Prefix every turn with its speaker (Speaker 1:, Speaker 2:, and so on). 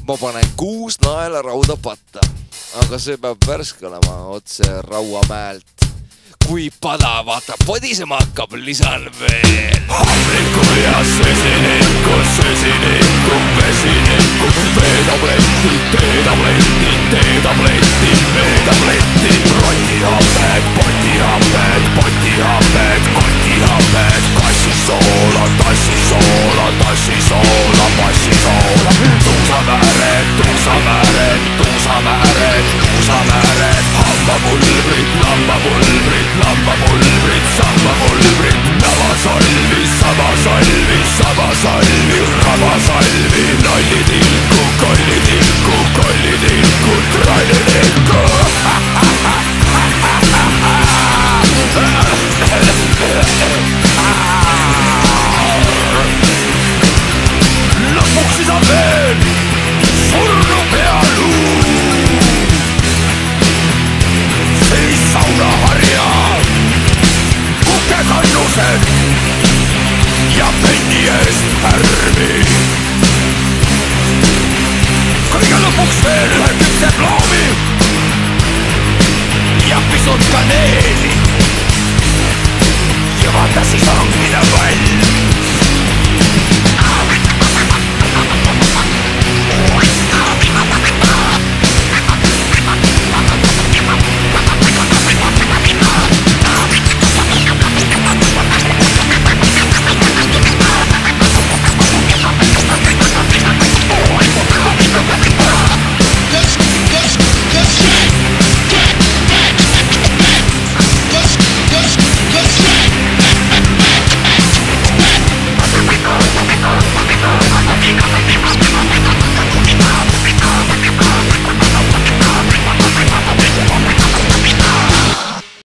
Speaker 1: ma panen 6 naela rauda patta, aga see peab värske olema otse Rauamäelt. Kui pada vaata podisema hakkab, lisan veel
Speaker 2: Hammiku ja süsinikku, vesinikku Veetabletti, teetabletti, teetabletti, veetabletti Rotihammed, potihammed, potihammed, kotihammed Kassisoola, tassisoola, tassisoola, passisoola Tuusamääred, tuusamääred, tuusamääred, tuusamääred Hambapulbrid, lambapulbrid, lambapulbrid, sambapulbrid Navasalvi, sabasalvi, sabasalvi, rabasalvi Nallitilku, kollitilku, kollitilku, trallitilku Lõpuks isa veel surnu pealu Siis saunaharja kukekannused ja penni eest härra